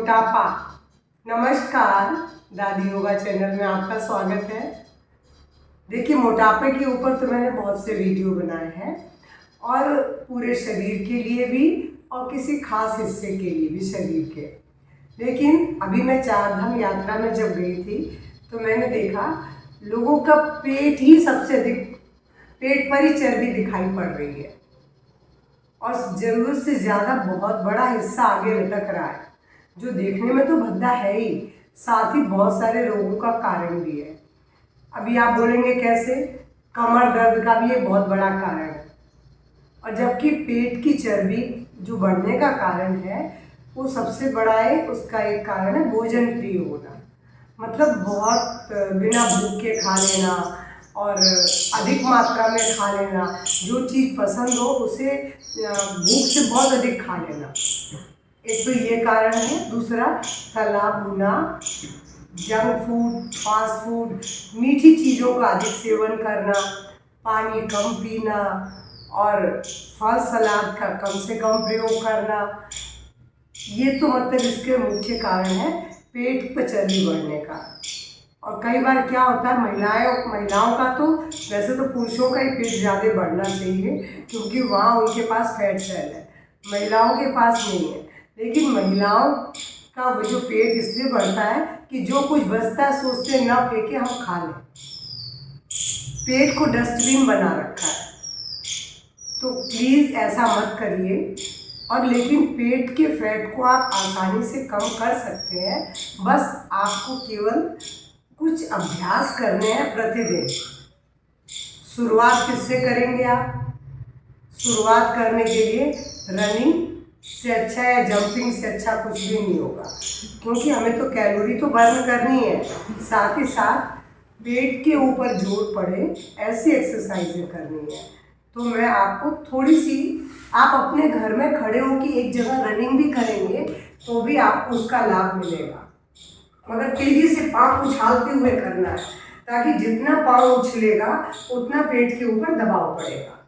मोटापा। नमस्कार, दादी योगा चैनल में आपका स्वागत है। देखिए, मोटापे के ऊपर तो मैंने बहुत से वीडियो बनाए हैं और पूरे शरीर के लिए भी और किसी खास हिस्से के लिए भी शरीर के। लेकिन अभी मैं चार धाम यात्रा में जब गई थी तो मैंने देखा लोगों का पेट ही सबसे अधिक, पेट पर ही चर्बी दिखाई पड़ रही है और ज़रूरत से ज़्यादा बहुत बड़ा हिस्सा आगे लटक रहा है, जो देखने में तो भद्दा है ही, साथ ही बहुत सारे रोगों का कारण भी है। अभी आप बोलेंगे कैसे? कमर दर्द का भी एक बहुत बड़ा कारण है। और जबकि पेट की चर्बी जो बढ़ने का कारण है वो सबसे बड़ा है, उसका एक कारण है भोजन प्रिय होना। मतलब बहुत बिना भूख के खा लेना और अधिक मात्रा में खा लेना, जो चीज़ पसंद हो उसे भूख से बहुत अधिक खा लेना। एक तो ये कारण है। दूसरा, तला भुना, जंक फूड, फास्ट फूड, मीठी चीज़ों का अधिक सेवन करना, पानी कम पीना और फल सलाद का कम से कम प्रयोग करना, ये तो मतलब इसके मुख्य कारण है पेट पर चर्बी बढ़ने का। और कई बार क्या होता है, महिलाओं का तो वैसे तो पुरुषों का ही पेट ज़्यादा बढ़ना चाहिए क्योंकि वहाँ उनके पास फैट सेल है, महिलाओं के पास नहीं है। लेकिन महिलाओं का वो जो पेट इसलिए बढ़ता है कि जो कुछ बचता है सोचते न फेंके, हम खा लें। पेट को डस्टबिन बना रखा है, तो प्लीज़ ऐसा मत करिए। और लेकिन पेट के फैट को आप आसानी से कम कर सकते हैं, बस आपको केवल कुछ अभ्यास करने हैं प्रतिदिन। शुरुआत किससे करेंगे आप? शुरुआत करने के लिए रनिंग से अच्छा या जंपिंग से अच्छा कुछ भी नहीं होगा, क्योंकि हमें तो कैलोरी तो बर्न करनी है, साथ ही साथ पेट के ऊपर जोर पड़े ऐसी एक्सरसाइजें करनी है। तो मैं आपको थोड़ी सी, आप अपने घर में खड़े होकर एक जगह रनिंग भी करेंगे तो भी आपको उसका लाभ मिलेगा, मगर तेजी से पाँव उछालते हुए करना है, ताकि जितना पाँव उछलेगा उतना पेट के ऊपर दबाव पड़ेगा।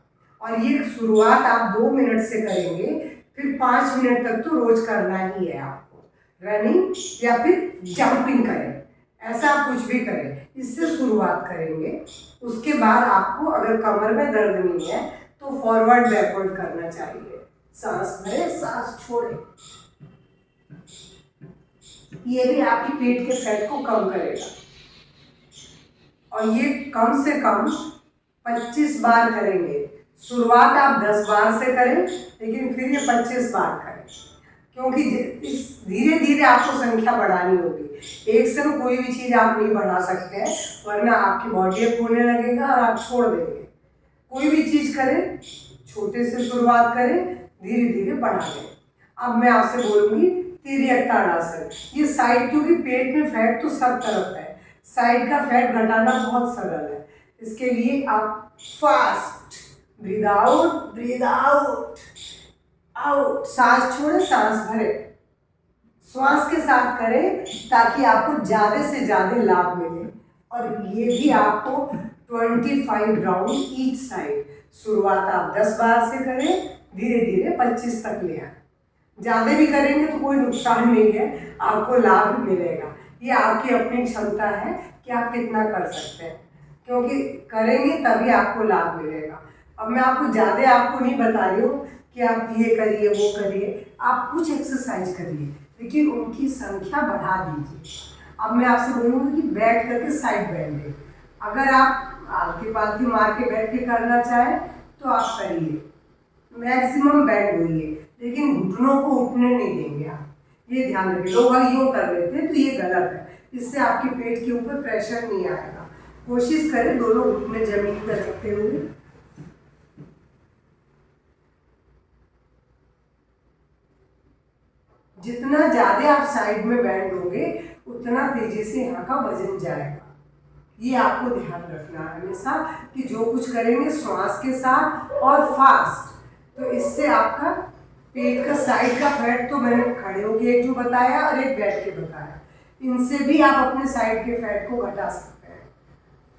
और ये शुरुआत आप 2 मिनट से करेंगे, फिर 5 मिनट तक तो रोज करना ही है आपको। रनिंग या फिर जंपिंग करें, ऐसा आप कुछ भी करें, इससे शुरुआत करेंगे। उसके बाद आपको अगर कमर में दर्द नहीं है तो फॉरवर्ड बैकवर्ड करना चाहिए। सांस भरे, सांस छोड़े, ये भी आपकी पेट के फैट को कम करेगा। और ये कम से कम 25 बार करेंगे। शुरुआत आप 10 बार से करें, लेकिन फिर ये 25 बार करें, क्योंकि धीरे धीरे आपको संख्या बढ़ानी होगी। एक समय कोई भी चीज़ आप नहीं बढ़ा सकते हैं, वरना आपकी बॉडी अप होने लगेगा और आप छोड़ देंगे। कोई भी चीज़ करें, छोटे से शुरुआत करें, धीरे धीरे बढ़ा दें। अब मैं आपसे बोलूँगी तिर्यक ताड़ासन। ये साइड, क्योंकि पेट में फैट तो सब तरफ है, साइड का फैट घटाना बहुत सरल है। इसके लिए आप fast breathe out, breathe out, out, सांस छोड़े, सांस भरे, श्वास के साथ करें ताकि आपको ज़्यादा से ज़्यादा लाभ मिले। और ये भी आपको 25 राउंड ईच साइड। शुरुआत आप 10 बार से करें, धीरे धीरे 25 तक ले आए। ज़्यादा भी करेंगे तो कोई नुकसान नहीं है, आपको लाभ मिलेगा। ये आपकी अपनी क्षमता है कि आप कितना कर सकते हैं, क्योंकि करेंगे तभी आपको लाभ मिलेगा। अब मैं आपको ज़्यादा आपको नहीं बता रही हूँ कि आप ये करिए वो करिए, आप कुछ एक्सरसाइज करिए, लेकिन उनकी संख्या बढ़ा दीजिए। अब मैं आपसे बोलूँगी कि बैठ करके साइड बेंडिंग, अगर आप आलती पालती मार के बैठ के करना चाहें तो आप करिए, मैक्सिमम बेंड होइए, लेकिन घुटनों को उठने नहीं देंगे आप, ये ध्यान रखिए। लोग यूँ कर लेते हैं तो ये गलत है, इससे आपके पेट के ऊपर प्रेशर नहीं आएगा। कोशिश करें दोनों घुटने जमीन पर रखते हुए। जितना ज़्यादा आप साइड में बैंड होंगे उतना तेजी से यहाँ का वजन जाएगा। ये आपको ध्यान रखना है हमेशा कि जो कुछ करेंगे श्वास के साथ और फास्ट। तो इससे आपका पेट का साइड का फैट, तो मैंने खड़े होके एक जो बताया और एक बैठ के बताया, इनसे भी आप अपने साइड के फैट को घटा सकते हैं।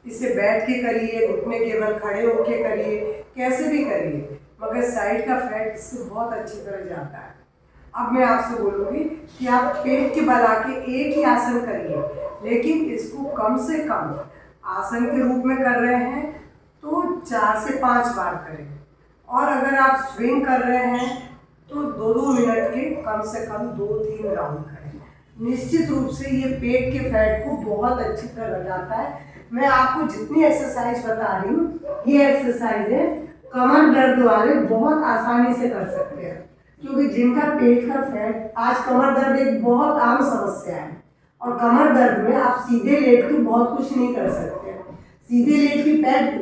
इसे बैठ के करिए, घुटने केवल खड़े होके करिए, कैसे भी करिए, मगर साइड का फैट इससे बहुत अच्छी तरह जाता है। अब मैं आपसे बोलूँगी कि आप पेट के बल आके एक ही आसन करिए, लेकिन इसको कम से कम आसन के रूप में कर रहे हैं तो 4 से 5 बार करें। और अगर आप स्विंग कर रहे हैं तो 2-2 मिनट के कम से कम 2-3 राउंड करें। निश्चित रूप से ये पेट के फैट को बहुत अच्छी तरह घटाता है। मैं आपको जितनी एक्सरसाइज बता रही हूँ, ये एक्सरसाइज है कमर दर्द वाले बहुत आसानी से कर सकते हैं, क्योंकि जिनका पेट का फैट, आज कमर दर्द एक बहुत आम समस्या है और कमर दर्द में आप सीधे लेट के बहुत कुछ नहीं कर सकते। सीधे लेट के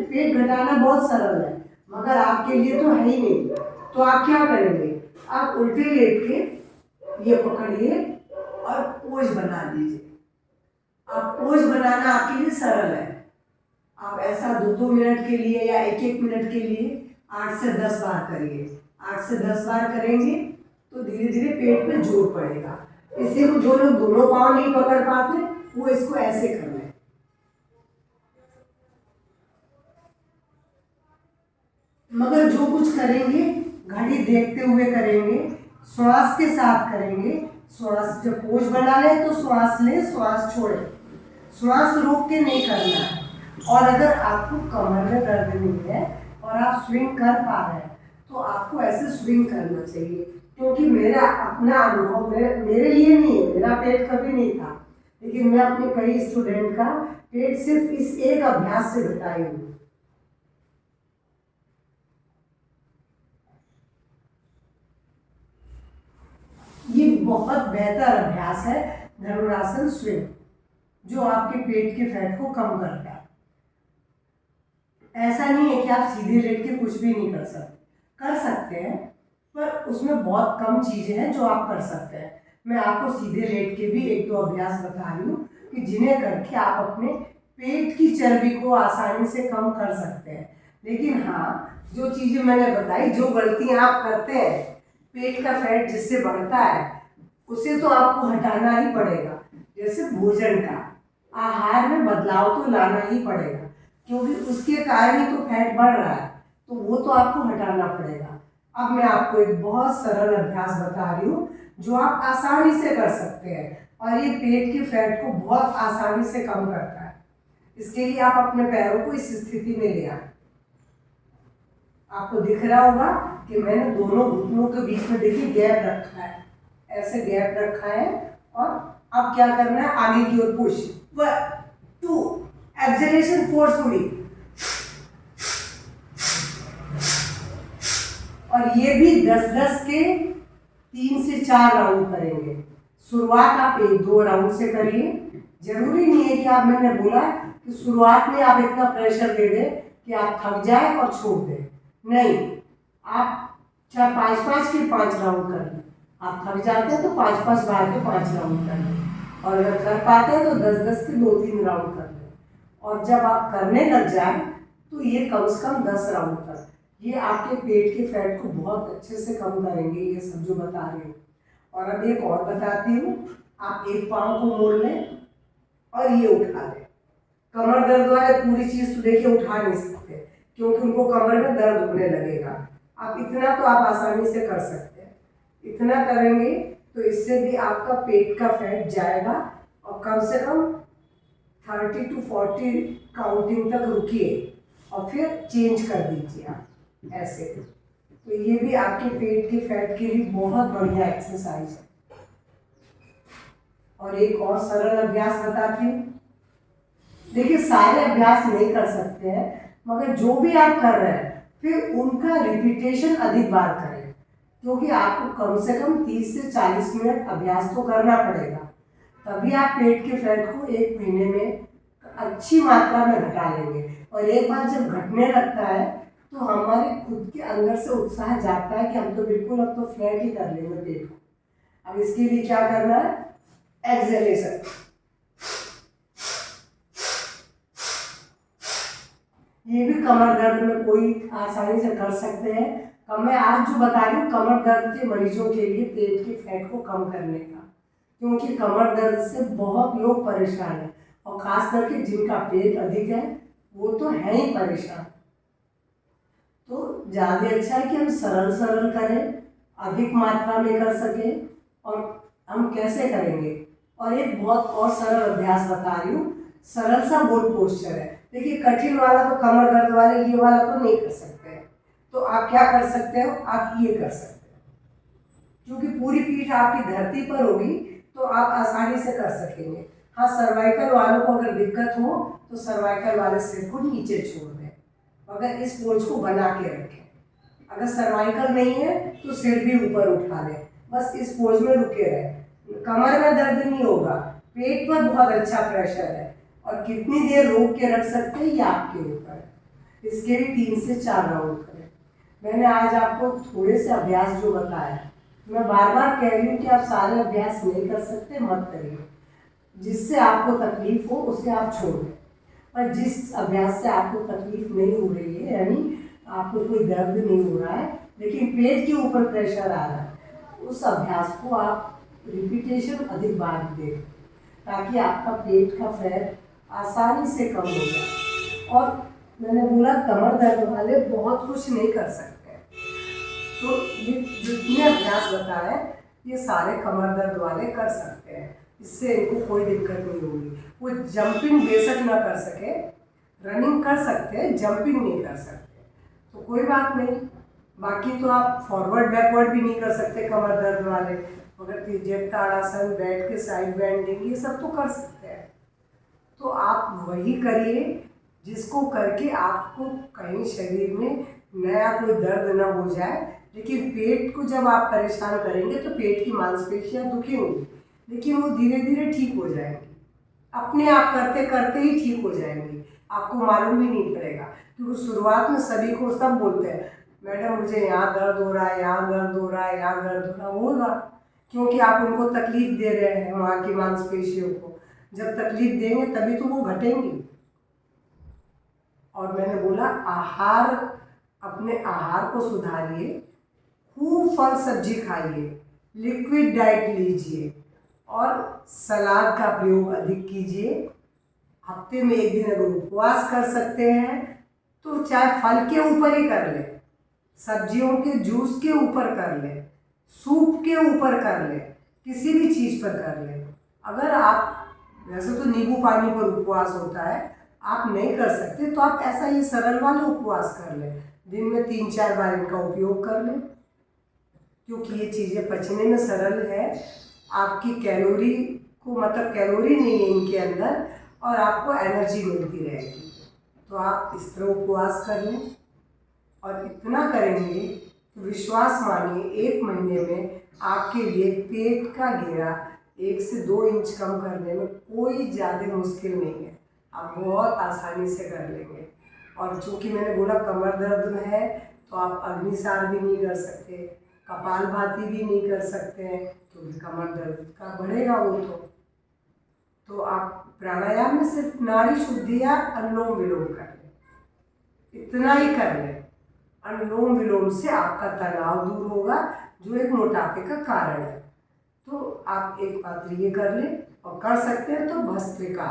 पेट घटाना बहुत सरल है, मगर आपके लिए तो है ही नहीं। तो आप क्या करेंगे, आप उल्टे लेट के ये पकड़िए और पोज बना दीजिए। आप पोज बनाना आपके लिए सरल है। आप ऐसा 2-2 मिनट के लिए या 1-1 मिनट के लिए 8 से 10 बार करिए। 8 से 10 बार करेंगे तो धीरे धीरे पेट पे जोर पड़ेगा। इसलिए वो जो लोग दोनों पाँव नहीं पकड़ पाते वो इसको ऐसे कर लें। मगर जो कुछ करेंगे घड़ी देखते हुए करेंगे, श्वास के साथ करेंगे। श्वास जब पोज बना ले तो श्वास ले, श्वास छोड़े, श्वास रोक के नहीं करना है। और अगर आपको कमर में दर्द नहीं है और आप स्विंग कर पा रहे हैं तो आपको ऐसे स्विंग करना चाहिए, क्योंकि मेरा अपना अनुभव मेरे लिए नहीं है, मेरा पेट कभी नहीं था, लेकिन मैं अपने कई स्टूडेंट का पेट सिर्फ इस एक अभ्यास से घटाई हूँ। ये बहुत बेहतर अभ्यास है धनुरासन स्विंग, जो आपके पेट के फैट को कम करता है। ऐसा नहीं है कि आप सीधे लेट के कुछ भी नहीं कर सकते हैं, पर उसमें बहुत कम चीज़ें हैं जो आप कर सकते हैं। मैं आपको सीधे लेट के भी 1-2 अभ्यास बता रही हूँ कि जिन्हें करके आप अपने पेट की चर्बी को आसानी से कम कर सकते हैं। लेकिन हाँ, जो चीज़ें मैंने बताई, जो गलतियाँ आप करते हैं, पेट का फैट जिससे बढ़ता है उसे तो आपको हटाना ही पड़ेगा। जैसे भोजन का, आहार में बदलाव तो लाना ही पड़ेगा, क्योंकि उसके कारण ही तो फैट बढ़ रहा है, तो वो तो आपको हटाना पड़ेगा। अब मैं आपको एक बहुत सरल अभ्यास बता रही हूँ जो आप आसानी से कर सकते हैं और ये पेट के फैट को बहुत आसानी से कम करता है। इसके लिए आप अपने पैरों को इस स्थिति में ले आए। आपको दिख रहा होगा कि मैंने दोनों घुटनों के बीच में देखिए गैप रखा है, ऐसे गैप रखा है। और अब क्या करना है, आगे की ओर पुश, 1 2 एक्सलेशन फोर्सफुली। और ये भी 10-10 के 3 से 4 राउंड करेंगे। शुरुआत आप 1-2 राउंड से करिए। जरूरी नहीं है कि आप, मैंने बोला कि शुरुआत में आप इतना प्रेशर दे दें कि आप थक जाए और छोड़ दें। नहीं, आप चाहे 5-5 के 5 राउंड कर लें। आप थक जाते हैं तो 5-5 बार के 5 राउंड कर लें, और अगर कर पाते हैं तो 10-10 के 2-3 राउंड कर लें। और जब आप करने लग जाए तो ये कम से कम 10 राउंड तक, ये आपके पेट के फैट को बहुत अच्छे से कम करेंगे, ये सब जो बता रहे हैं। और अब एक और बताती हूँ, आप एक पाँव को मोड़ लें और ये उठा लें। कमर दर्द वाले पूरी चीज़ तो देखिए उठा नहीं सकते, क्योंकि उनको कमर में दर्द होने लगेगा। आप इतना तो आप आसानी से कर सकते हैं। इतना करेंगे तो इससे भी आपका पेट का फैट जाएगा। और कम से कम 30 to 40 काउंटिंग तक रुकिए और फिर चेंज कर दीजिए आप ऐसे। तो ये भी आपके पेट के फैट के लिए बहुत बढ़िया एक्सरसाइज है। और एक और सरल अभ्यास बताती हूँ। देखिए, सारे अभ्यास नहीं कर सकते हैं, मगर जो भी आप कर रहे हैं फिर उनका रिपीटेशन अधिक बार करें, क्योंकि आपको कम से कम 30 से 40 मिनट अभ्यास तो करना पड़ेगा। तभी आप पेट के फैट को 1 महीने में अच्छी मात्रा में घटा लेंगे। और एक बार जब घटने लगता है तो हमारे खुद के अंदर से उत्साह जागता है कि हम तो बिल्कुल अब तो फ्लैट ही कर लेंगे पेट को। अब इसके लिए क्या करना है, एक्सलेशन। ये भी कमर दर्द में कोई आसानी से कर सकते हैं। मैं आज जो बता रही हूँ कमर दर्द के मरीजों के लिए पेट के फैट को कम करने का, क्योंकि कमर दर्द से बहुत लोग परेशान हैं, और खास करके जिनका पेट अधिक है वो तो है ही परेशान। तो ज़्यादा अच्छा है कि हम सरल सरल करें, अधिक मात्रा में कर सकें। और हम कैसे करेंगे, और एक बहुत और सरल अभ्यास बता रही हूँ, सरल सा बोट पोस्चर है। देखिए कठिन वाला तो कमर दर्द वाले ये वाला तो नहीं कर सकते हैं, तो आप क्या कर सकते हो, आप ये कर सकते हो। क्योंकि पूरी पीठ आपकी धरती पर होगी तो आप आसानी से कर सकेंगे। हाँ, सर्वाइकल वालों को अगर दिक्कत हो तो सर्वाइकल वाले सिर को नीचे छोड़ दें, अगर इस पोज को बना के रखें। अगर सर्वाइकल नहीं है तो सिर भी ऊपर उठा लें, बस इस पोज में रुके रहें। कमर में दर्द नहीं होगा, पेट पर बहुत अच्छा प्रेशर है, और कितनी देर रोक के रख सकते हैं ये आपके ऊपर है। इसके भी 3 से 4 राउंड करें। मैंने आज आपको थोड़े से अभ्यास जो बताया, मैं बार बार कह रही हूँ कि आप सारे अभ्यास नहीं कर सकते, मत करिए। जिससे आपको तकलीफ हो उसे आप छोड़ दें, और जिस अभ्यास से आपको तकलीफ नहीं हो रही है, यानी आपको कोई दर्द नहीं हो रहा है लेकिन पेट के ऊपर प्रेशर आ रहा है, उस अभ्यास को आप रिपीटेशन अधिक बार दें, ताकि आपका पेट का फैट आसानी से कम हो जाए। और मैंने बोला कमर दर्द वाले बहुत कुछ नहीं कर सकते, तो ये जितने अभ्यास बताए ये सारे कमर दर्द वाले कर सकते हैं, इससे इनको कोई दिक्कत नहीं होगी। वो जंपिंग बेशक ना कर सके, रनिंग कर सकते हैं, जंपिंग नहीं कर सकते, तो कोई बात नहीं। बाकी तो आप फॉरवर्ड बैकवर्ड भी नहीं कर सकते कमर दर्द वाले, मगर त्रिजेक ताड़ासन, बैठ के साइड बेंडिंग, ये सब तो कर सकते हैं। तो आप वही करिए जिसको करके आपको कहीं शरीर में नया कोई दर्द ना हो जाए। लेकिन पेट को जब आप परेशान करेंगे तो पेट की मांसपेशियां दुखेंगी, लेकिन वो धीरे धीरे ठीक हो जाएंगी, अपने आप करते करते ही ठीक हो जाएंगी, आपको मालूम भी नहीं पड़ेगा। क्योंकि शुरुआत में सभी को सब बोलते हैं, मैडम मुझे यहाँ दर्द हो रहा है, यहाँ दर्द हो रहा है, यहाँ दर्द हो रहा है, होगा क्योंकि आप उनको तकलीफ दे रहे हैं वहाँ की मांसपेशियों को। जब तकलीफ देंगे तभी तो वो घटेंगी। और मैंने बोला आहार, अपने आहार को सुधारिए, खूब फल सब्जी खाइए, लिक्विड डाइट लीजिए, और सलाद का प्रयोग अधिक कीजिए। हफ्ते में 1 दिन अगर उपवास कर सकते हैं तो चाहे फल के ऊपर ही कर लें, सब्जियों के जूस के ऊपर कर लें, सूप के ऊपर कर लें, किसी भी चीज़ पर कर लें। अगर आप, वैसे तो नींबू पानी पर उपवास होता है, आप नहीं कर सकते तो आप ऐसा ही सरल वाले उपवास कर लें, दिन में 3-4 बार इनका उपयोग कर लें, क्योंकि ये चीज़ें पचने में सरल है। आपकी कैलोरी को, मतलब कैलोरी नहीं है इनके अंदर, और आपको एनर्जी मिलती रहेगी। तो आप इस तरह उपवास कर लें, और इतना करेंगे तो विश्वास मानिए 1 महीने में आपके लिए पेट का घेरा 1 से 2 इंच कम करने में कोई ज़्यादा मुश्किल नहीं है, आप बहुत आसानी से कर लेंगे। और चूँकि मैंने बोला कमर दर्द में है तो आप अग्निसार भी नहीं कर सकते, कपालभाति भी नहीं कर सकते हैं, क्योंकि कमर दर्द का बढ़ेगा वो। तो आप प्राणायाम में सिर्फ नाड़ी शुद्धि या अनुलोम विलोम कर लें, इतना ही कर लें। अनुलोम विलोम से आपका तनाव दूर होगा, जो एक मोटापे का कारण है। तो आप एक मात्र ये कर लें, और कर सकते हैं तो भस्त्रिका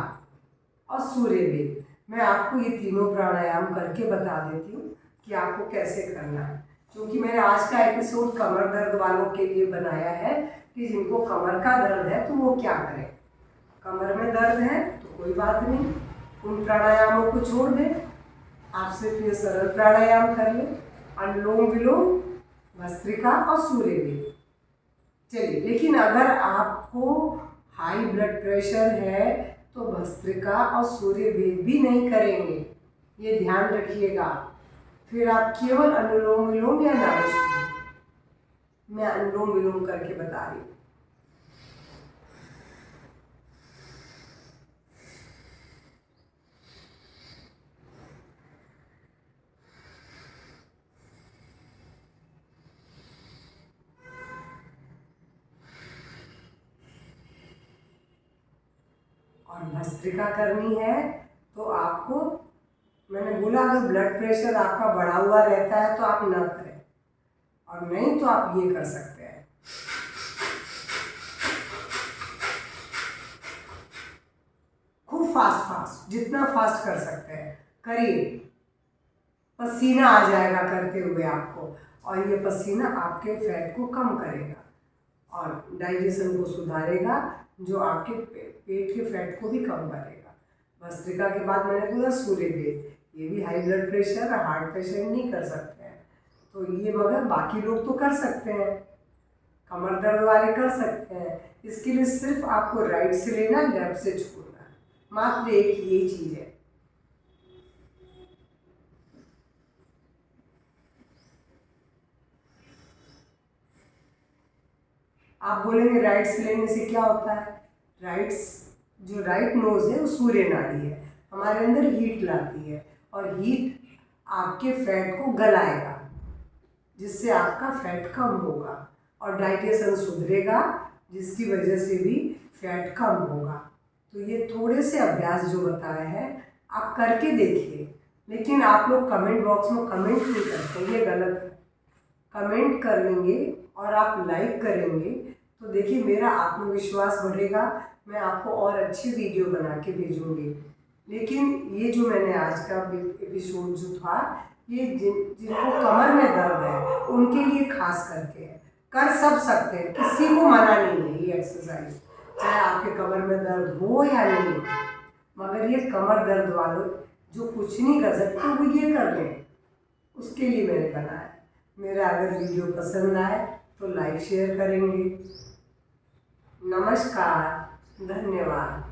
और सूर्यवेद। मैं आपको ये तीनों प्राणायाम करके बता देती हूँ कि आपको कैसे करना है, क्योंकि मैंने आज का एपिसोड कमर दर्द वालों के लिए बनाया है कि जिनको कमर का दर्द है तो वो क्या करें। कमर में दर्द है तो कोई बात नहीं, उन प्राणायामों को छोड़ दें, आप सिर्फ ये सरल प्राणायाम कर लें, अनुलोम विलोम, भस्त्रिका और सूर्यवेद। चलिए, लेकिन अगर आपको हाई ब्लड प्रेशर है तो भस्त्रिका और सूर्यवेद भी नहीं करेंगे, ये ध्यान रखिएगा। फिर आप केवल अनुलोम विलोम या नाड़ी शुद्धि। मैं अनुलोम विलोम करके बता रही हूँ। और भस्त्रिका करनी है तो आपको, मैंने बोला अगर ब्लड प्रेशर आपका बढ़ा हुआ रहता है तो आप ना करें, और नहीं तो आप ये कर सकते हैं। खूब फास्ट जितना फास्ट कर सकते हैं करिए, पसीना आ जाएगा करते हुए आपको। और ये पसीना आपके फैट को कम करेगा और डाइजेशन को सुधारेगा, जो आपके पेट के फैट को भी कम करेगा। भस्त्रिका के बाद मैंने बोला सूर्य देव, ये भी हाई ब्लड प्रेशर और हार्ट पेशेंट नहीं कर सकते हैं, तो ये मगर बाकी लोग तो कर सकते हैं, कमर दर्द वाले कर सकते हैं। इसके लिए सिर्फ आपको राइट से लेना, लेफ्ट से छोड़ना, मात्र एक ये चीज़ है। आप बोलेंगे राइट से लेने से क्या होता है? जो राइट नोज है वो सूर्य नाड़ी है, हमारे अंदर हीट लाती है और हीट आपके फैट को गलाएगा, जिससे आपका फैट कम होगा और डाइजेशन सुधरेगा, जिसकी वजह से भी फैट कम होगा। तो ये थोड़े से अभ्यास जो बताए हैं आप करके देखिए, लेकिन आप लोग कमेंट बॉक्स में कमेंट नहीं करते, ये गलत है। कमेंट करेंगे और आप लाइक करेंगे तो देखिए मेरा आत्मविश्वास बढ़ेगा, मैं आपको और अच्छी वीडियो बना के भेजूँगी। लेकिन ये जो मैंने आज का एपिसोड जो था, ये जिनको कमर में दर्द है उनके लिए खास करके है, कर सब सकते हैं, किसी को मना नहीं है ये एक्सरसाइज, चाहे आपके कमर में दर्द हो या नहीं हो, मगर ये कमर दर्द वालों जो कुछ नहीं कर सकते वो ये कर लें, उसके लिए मैंने बनाया। मेरा अगर वीडियो पसंद आए तो लाइक शेयर करेंगे। नमस्कार, धन्यवाद।